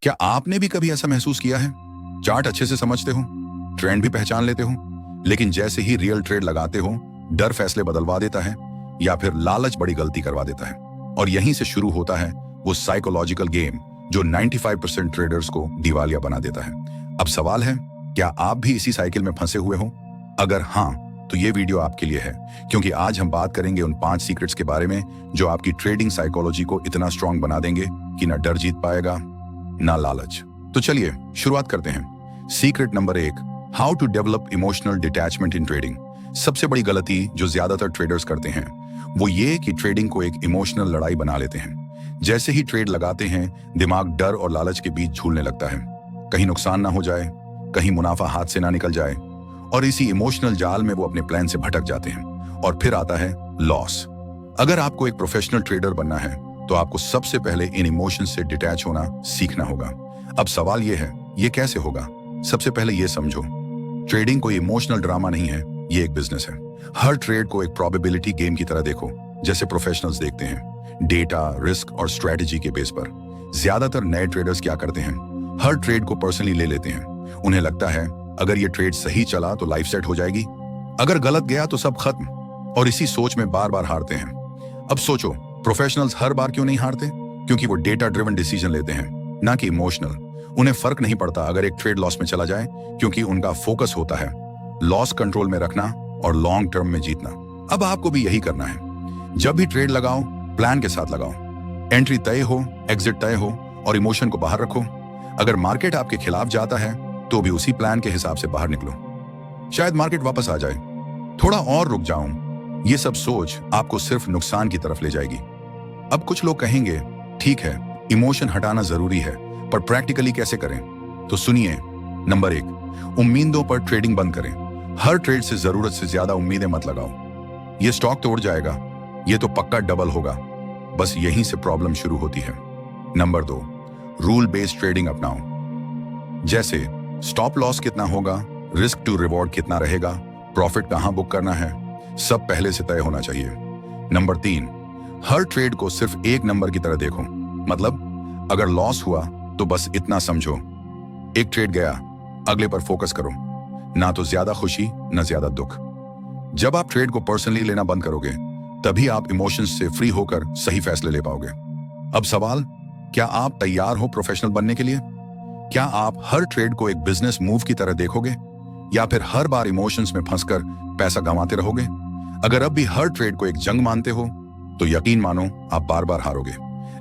क्या आपने भी कभी ऐसा महसूस किया है? चार्ट अच्छे से समझते हो, ट्रेंड भी पहचान लेते हो, लेकिन जैसे ही रियल ट्रेड लगाते हो, डर फैसले बदलवा देता है या फिर लालच बड़ी गलती करवा देता है। और यहीं से शुरू होता है वो साइकोलॉजिकल गेम जो 95% ट्रेडर्स को दिवालिया बना देता है। अब सवाल है, क्या आप भी इसी साइकिल में फंसे हुए हो? अगर हाँ, तो ये वीडियो आपके लिए है, क्योंकि आज हम बात करेंगे उन 5 सीक्रेट्स के बारे में जो आपकी ट्रेडिंग साइकोलॉजी को इतना स्ट्रांग बना देंगे कि ना डर जीत पाएगा ना लालच। तो चलिए शुरुआत करते हैं। Secret number 1, how to develop emotional detachment in trading. सबसे बड़ी गलती जो ज्यादातर ट्रेडर्स करते हैं वो ये कि ट्रेडिंग को एक इमोशनल लड़ाई बना लेते हैं। जैसे ही ट्रेड लगाते हैं, दिमाग डर और लालच के बीच झूलने लगता है। कहीं नुकसान ना हो जाए, कहीं मुनाफा हाथ से ना निकल जाए, और इसी इमोशनल जाल में वो अपने प्लान से भटक जाते हैं। और फिर आता है लॉस। अगर आपको एक प्रोफेशनल ट्रेडर बनना है तो आपको सबसे पहले इन इमोशंस से डिटैच होना सीखना होगा। अब सवाल ये है, ये कैसे होगा? सबसे पहले ये समझो, ट्रेडिंग कोई इमोशनल ड्रामा नहीं है, ये एक बिजनेस है। हर ट्रेड को एक प्रोबेबिलिटी गेम की तरह देखो, जैसे प्रोफेशनल्स देखते हैं, डेटा, रिस्क और स्ट्रेटेजी के बेस पर। ज्यादातर नए ट्रेडर्स क्या करते हैं, हर ट्रेड को पर्सनली ले लेते हैं। उन्हें लगता है अगर ये ट्रेड सही चला तो लाइफ सेट हो जाएगी, अगर गलत गया तो सब खत्म, और इसी सोच में बार बार हारते हैं। अब सोचो, प्रोफेशनल्स हर बार क्यों नहीं हारते? क्योंकि वो डेटा ड्रिवन डिसीजन लेते हैं, ना कि इमोशनल। उन्हें फर्क नहीं पड़ता अगर एक ट्रेड लॉस में चला जाए, क्योंकि उनका फोकस होता है लॉस कंट्रोल में रखना और लॉन्ग टर्म में जीतना। अब आपको भी यही करना है। जब भी ट्रेड लगाओ, प्लान के साथ लगाओ। एंट्री तय हो, एग्जिट तय हो, और इमोशन को बाहर रखो। अगर मार्केट आपके खिलाफ जाता है तो भी उसी प्लान के हिसाब से बाहर निकलो। शायद मार्केट वापस आ जाए, थोड़ा और रुक जाऊं, ये सब सोच आपको सिर्फ नुकसान की तरफ ले जाएगी। अब कुछ लोग कहेंगे, ठीक है, इमोशन हटाना जरूरी है, पर प्रैक्टिकली कैसे करें? तो सुनिए। नंबर 1, उम्मीदों पर ट्रेडिंग बंद करें। हर ट्रेड से जरूरत से ज्यादा उम्मीदें मत लगाओ। ये स्टॉक तोड़ जाएगा, ये तो पक्का डबल होगा, बस यहीं से प्रॉब्लम शुरू होती है। नंबर 2, रूल बेस्ड ट्रेडिंग अपनाओ। जैसे स्टॉप लॉस कितना होगा, रिस्क टू रिवॉर्ड कितना रहेगा, प्रॉफिट कहां बुक करना है, सब पहले से तय होना चाहिए। नंबर 3, हर ट्रेड को सिर्फ एक नंबर की तरह देखो। मतलब अगर लॉस हुआ तो बस इतना समझो, एक ट्रेड गया, अगले पर फोकस करो। ना तो ज्यादा खुशी ना ज्यादा दुख। जब आप ट्रेड को पर्सनली लेना बंद करोगे, तभी आप इमोशंस से फ्री होकर सही फैसले ले पाओगे। अब सवाल, क्या आप तैयार हो प्रोफेशनल बनने के लिए? क्या आप हर ट्रेड को एक बिजनेस मूव की तरह देखोगे, या फिर हर बार इमोशंस में फंसकर पैसा गंवाते रहोगे? अगर अब भी हर ट्रेड को एक जंग मानते हो तो यकीन मानो आप बार बार हारोगे।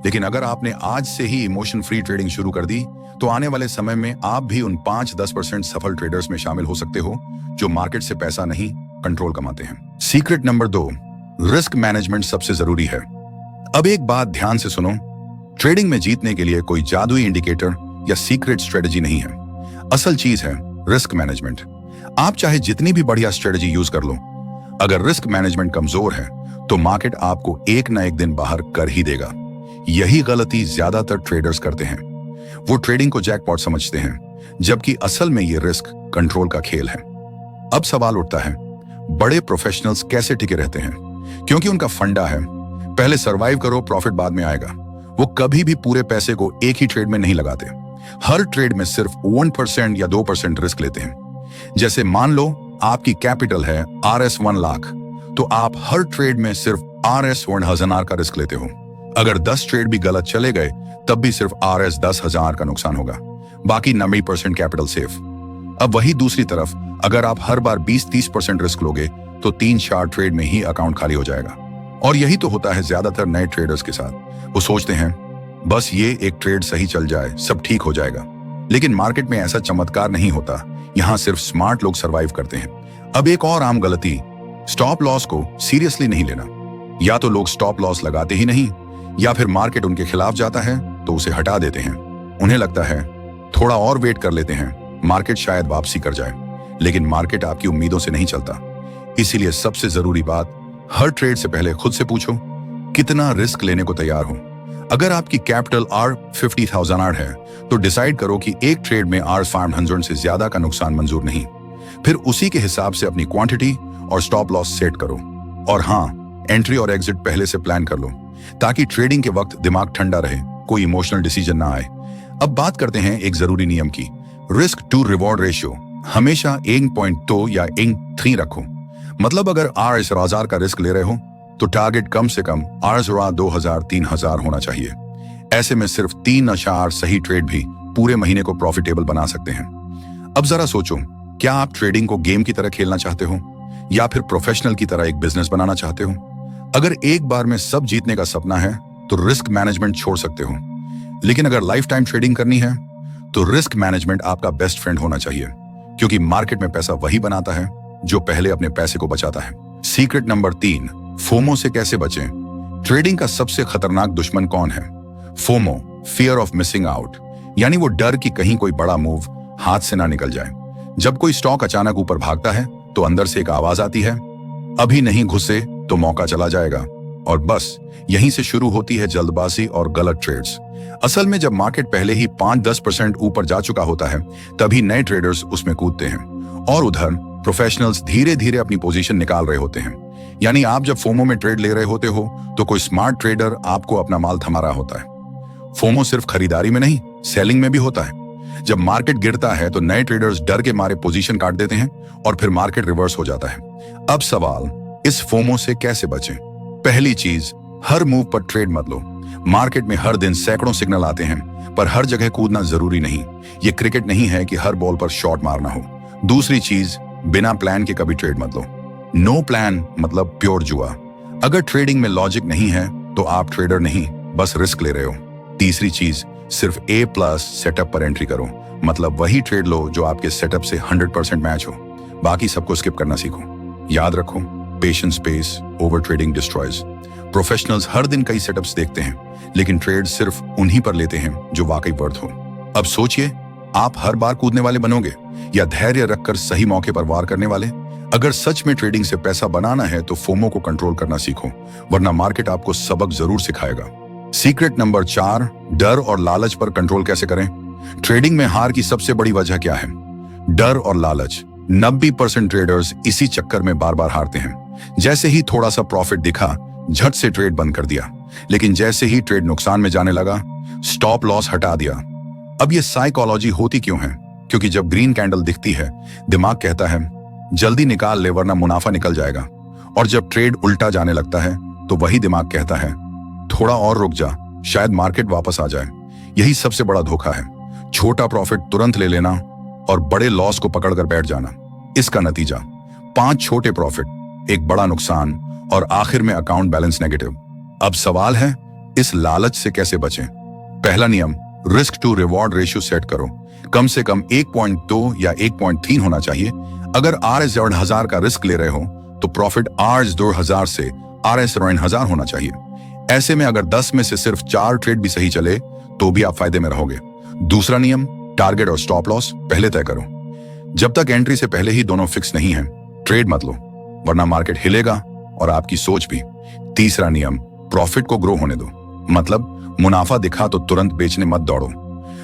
लेकिन अगर आपने आज से ही इमोशन फ्री ट्रेडिंग शुरू कर दी तो आने वाले समय में आप भी उन 5-10% सफल ट्रेडर्स में शामिल हो सकते हो जो मार्केट से पैसा नहीं, कंट्रोल कमाते हैं। सीक्रेट नंबर 2, रिस्क मैनेजमेंट सबसे जरूरी है। अब एक बात ध्यान से सुनो, ट्रेडिंग में जीतने के लिए कोई जादुई इंडिकेटर या सीक्रेट स्ट्रेटजी नहीं है। असल चीज है रिस्क मैनेजमेंट। आप चाहे जितनी भी बढ़िया स्ट्रेटजी यूज कर लो, अगर रिस्क मैनेजमेंट कमजोर है तो मार्केट आपको एक ना एक दिन बाहर कर ही देगा। यही गलती ज्यादातर ट्रेडर्स करते हैं। वो ट्रेडिंग को जैकपॉट समझते हैं, जबकि असल में ये रिस्क कंट्रोल का खेल है। अब सवाल उठता है, बड़े प्रोफेशनल्स कैसे टिके रहते हैं? क्योंकि उनका फंडा है, पहले सरवाइव करो, प्रॉफिट बाद में आएगा। वो कभी भी पूरे पैसे को एक ही ट्रेड में नहीं लगाते। हर ट्रेड में सिर्फ 1% या 2% रिस्क लेते हैं। जैसे मान लो आपकी कैपिटल है RS 1 लाख, तो आप हर ट्रेड में सिर्फ RS 1000 का रिस्क लेते हो। अगर 10 ट्रेड भी गलत चले गए तब भी सिर्फ RS 10,000 का नुकसान होगा, बाकी 90% कैपिटल सेफ। अब वही दूसरी तरफ, अगर आप हर बार 20-30% रिस्क लोगे तो 3-4 ट्रेड में ही अकाउंट खाली हो जाएगा। और यही तो होता है ज्यादातर नए ट्रेडर्स के साथ। वो सोचते हैं बस ये एक ट्रेड सही चल जाए, सब ठीक हो जाएगा। लेकिन मार्केट में ऐसा चमत्कार नहीं होता, यहाँ सिर्फ स्मार्ट लोग सरवाइव करते हैं। अब एक और आम गलती, स्टॉप लॉस को सीरियसली नहीं लेना। या तो लोग स्टॉप लॉस लगाते ही नहीं, या फिर मार्केट उनके खिलाफ जाता है तो उसे हटा देते हैं। उन्हें लगता है थोड़ा और वेट कर लेते हैं, मार्केट शायद वापसी कर जाए। लेकिन मार्केट आपकी उम्मीदों से नहीं चलता। इसीलिए सबसे जरूरी बात, हर ट्रेड से पहले खुद से पूछो, कितना रिस्क लेने को तैयार हो? अगर आपकी कैपिटल R50,000 है तो डिसाइड करो कि एक ट्रेड में R500 से ज्यादा का नुकसान मंजूर नहीं। फिर उसी के हिसाब से अपनी क्वांटिटी और स्टॉप लॉस सेट करो। और हाँ, एंट्री और एग्जिट पहले से प्लान कर लो, ताकि ट्रेडिंग के वक्त दिमाग ठंडा रहे, कोई इमोशनल डिसीजन ना आए। अब बात करते हैं एक जरूरी नियम की। रिस्क टू रिवॉर्ड रेशियो हमेशा 1.2 या 1.3 रखो। मतलब अगर R1000 का रिस्क ले रहे हो तो टारगेट कम से कम R2000-3000 होना चाहिए। ऐसे में सिर्फ 3 अशार सही ट्रेड भी पूरे महीने को प्रॉफिटेबल बना सकते हैं। अब जरा सोचो, क्या आप ट्रेडिंग को गेम की तरह खेलना चाहते हो या फिर प्रोफेशनल की तरह एक बिजनेस बनाना चाहते हो? अगर एक बार में सब जीतने का सपना है तो रिस्क मैनेजमेंट छोड़ सकते हो, लेकिन अगर लाइफ टाइम ट्रेडिंग करनी है तो रिस्क मैनेजमेंट आपका बेस्ट फ्रेंड होना चाहिए, क्योंकि मार्केट में पैसा वही बनाता है जो पहले अपने पैसे को बचाता है। सीक्रेट नंबर 3, फोमो से कैसे बचें? ट्रेडिंग का सबसे खतरनाक दुश्मन कौन है? FOMO, fear of missing out, यानी वो डर कि कहीं कोई बड़ा मूव हाथ से ना निकल जाए। जब कोई स्टॉक अचानक ऊपर भागता है तो अंदर से एक आवाज आती है, अभी नहीं घुसे तो मौका चला जाएगा, और बस यहीं से शुरू होती है जल्दबाजी और गलत ट्रेड्स। असल में जब मार्केट पहले ही 5-10% ऊपर जा चुका होता है तभी नए ट्रेडर्स उसमें कूदते हैं, और उधर प्रोफेशनल्स धीरे धीरे अपनी पोजीशन निकाल रहे होते हैं। यानी आप जब फोमो में ट्रेड ले रहे होते हो तो कोई स्मार्ट ट्रेडर आपको अपना माल थमा रहा होता है। फोमो सिर्फ खरीदारी में नहीं, सेलिंग में भी होता है। जब मार्केट गिरता है तो नए ट्रेडर्स डर के मारे पोजीशन काट देते हैं और फिर मार्केट रिवर्स हो जाता है। अब सवाल, इस फोमो से कैसे बचें? पहली चीज, हर मूव पर ट्रेड मत लो। मार्केट में हर दिन सैकड़ों सिग्नल आते हैं, पर हर जगह कूदना जरूरी नहीं। ये क्रिकेट नहीं है कि हर बॉल पर शॉट मारना हो। दूसरी चीज, बिना प्लान के कभी ट्रेड मत लो। नो प्लान मतलब प्योर जुआ। अगर ट्रेडिंग में लॉजिक नहीं है तो आप ट्रेडर नहीं, बस रिस्क ले रहे हो। तीसरी चीज, सिर्फ A+ सेटअप पर एंट्री करो, मतलब वही ट्रेड लो जो आपके सेटअप से 100% मैच हो। बाकी सबको स्किप करना सीखो। याद रखो, patience pays, overtrading destroys. Professionals हर दिन कई सेटअप्स देखते हैं, लेकिन ट्रेड सिर्फ उन्हीं पर लेते हैं जो वाकई वर्थ हो। अब सोचिए, आप हर बार कूदने वाले बनोगे या धैर्य रखकर सही मौके पर वार करने वाले? अगर सच में ट्रेडिंग से पैसा बनाना है तो फोमो को कंट्रोल करना सीखो, वरना मार्केट आपको सबक जरूर सिखाएगा। सीक्रेट नंबर 4, डर और लालच पर कंट्रोल कैसे करें? ट्रेडिंग में हार की सबसे बड़ी वजह क्या है? डर और लालच। 90% ट्रेडर्स इसी चक्कर में बार बार हारते हैं। जैसे ही थोड़ा सा प्रॉफिट दिखा, झट से ट्रेड बंद कर दिया, लेकिन जैसे ही ट्रेड नुकसान में जाने लगा, स्टॉप लॉस हटा दिया। अब ये साइकोलॉजी होती क्यों है? क्योंकि जब ग्रीन कैंडल दिखती है, दिमाग कहता है जल्दी निकाल ले वरना मुनाफा निकल जाएगा, और जब ट्रेड उल्टा जाने लगता है तो वही दिमाग कहता है थोड़ा और रुक जा, शायद मार्केट वापस आ जाए। यही सबसे बड़ा धोखा है। छोटा प्रॉफिट तुरंत ले लेना और बड़े लॉस को पकड़कर बैठ जाना। इसका नतीजा 5 छोटे प्रॉफिट, एक बड़ा नुकसान, और आखिर में अकाउंट बैलेंस नेगेटिव। अब सवाल है, इस लालच से कैसे बचें? पहला नियम, risk to reward ratio set करो। कम से कम 1.2 या 1.3 होना चाहिए। अगर RS1000 का रिस्क ले रहे हो तो प्रॉफिट RS2000 से RS9000 होना चाहिए। ऐसे में अगर 10 में से सिर्फ 4 ट्रेड भी सही चले तो भी आप फायदे में रहोगे। दूसरा नियम, टारगेट और स्टॉप लॉस पहले तय करो। जब तक एंट्री से पहले ही दोनों फिक्स नहीं है, ट्रेड मत लो, वरना मार्केट हिलेगा और आपकी सोच भी। तीसरा नियम, प्रॉफिट को ग्रो होने दो, मतलब मुनाफा दिखा तो तुरंत बेचने मत दौड़ो।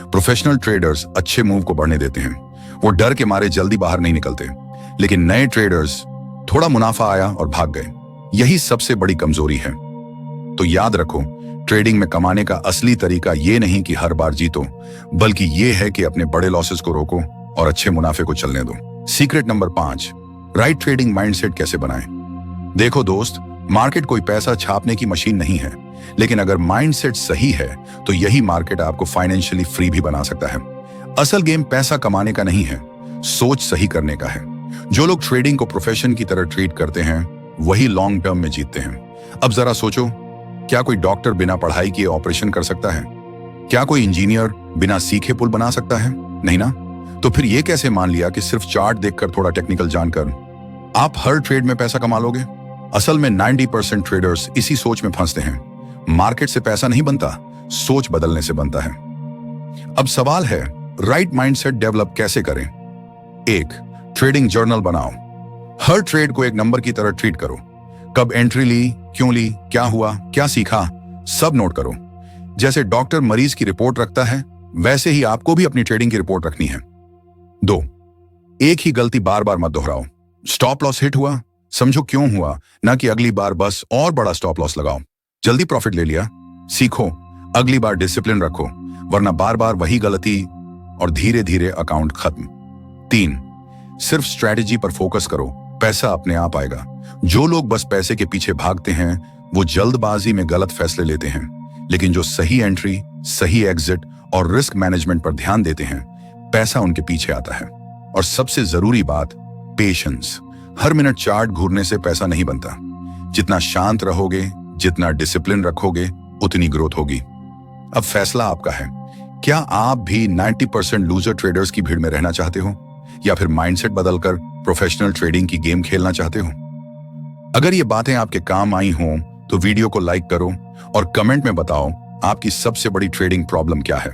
प्रोफेशनल ट्रेडर्स अच्छे मूव को बढ़ने देते हैं, वो डर के मारे जल्दी बाहर नहीं निकलते, लेकिन नए ट्रेडर्स थोड़ा मुनाफा आया और भाग गए। यही सबसे बड़ी कमजोरी है। तो याद रखो, ट्रेडिंग में कमाने का असली तरीका ये नहीं कि हर बार जीतो, बल्कि ये है कि अपने बड़े लॉसेस को रोको और अच्छे मुनाफे को चलने दो। Secret number 5, right trading mindset कैसे बनाएं? देखो दोस्त, मार्केट कोई पैसा छापने की मशीन नहीं है, लेकिन अगर माइंडसेट सही है तो यही मार्केट आपको फाइनेंशियली फ्री भी बना सकता है। असल गेम पैसा कमाने का नहीं है, सोच सही करने का है। जो लोग ट्रेडिंग को प्रोफेशन की तरह ट्रीट करते हैं वही लॉन्ग टर्म में जीतते हैं। अब जरा सोचो, क्या कोई डॉक्टर बिना पढ़ाई किए ऑपरेशन कर सकता है? क्या कोई इंजीनियर बिना सीखे पुल बना सकता है? नहीं ना। तो फिर ये कैसे मान लिया कि सिर्फ चार्ट देखकर, थोड़ा टेक्निकल जानकर आप हर ट्रेड में पैसा कमा लोगे? असल में 90% ट्रेडर्स इसी सोच में फंसते हैं। मार्केट से पैसा नहीं बनता, सोच बदलने से बनता है। अब सवाल है, राइट माइंडसेट डेवलप कैसे करें? 1, ट्रेडिंग जर्नल बनाओ। हर ट्रेड को एक नंबर की तरह ट्रीट करो। कब एंट्री ली, क्यों ली, क्या हुआ, क्या सीखा, सब नोट करो। जैसे डॉक्टर मरीज की रिपोर्ट रखता है, वैसे ही आपको भी अपनी ट्रेडिंग की रिपोर्ट रखनी है। 2, एक ही गलती बार बार मत दोहराओ। स्टॉप लॉस हिट हुआ, समझो क्यों हुआ, ना कि अगली बार बस और बड़ा स्टॉप लॉस लगाओ। जल्दी प्रॉफिट ले लिया, सीखो, अगली बार डिसिप्लिन रखो, वरना बार बार वही गलती और धीरे धीरे अकाउंट खत्म। 3, सिर्फ स्ट्रैटेजी पर फोकस करो, पैसा अपने आप आएगा। जो लोग बस पैसे के पीछे भागते हैं वो जल्दबाजी में गलत फैसले लेते हैं, लेकिन जो सही एंट्री, सही एग्जिट और रिस्क मैनेजमेंट पर ध्यान देते हैं, पैसा उनके पीछे आता है। और सबसे जरूरी बात, पेशेंस। हर मिनट चार्ट घूरने से पैसा नहीं बनता। जितना शांत रहोगे, जितना डिसिप्लिन रखोगे, उतनी ग्रोथ होगी। अब फैसला आपका है। क्या आप भी 90% लूजर ट्रेडर्स की भीड़ में रहना चाहते हो, या फिर माइंडसेट बदलकर प्रोफेशनल ट्रेडिंग की गेम खेलना चाहते हो? अगर ये बातें आपके काम आई हों तो वीडियो को लाइक करो और कमेंट में बताओ आपकी सबसे बड़ी ट्रेडिंग प्रॉब्लम क्या है।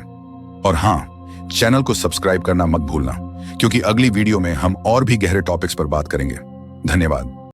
और हाँ, चैनल को सब्सक्राइब करना मत भूलना, क्योंकि अगली वीडियो में हम और भी गहरे टॉपिक्स पर बात करेंगे। धन्यवाद।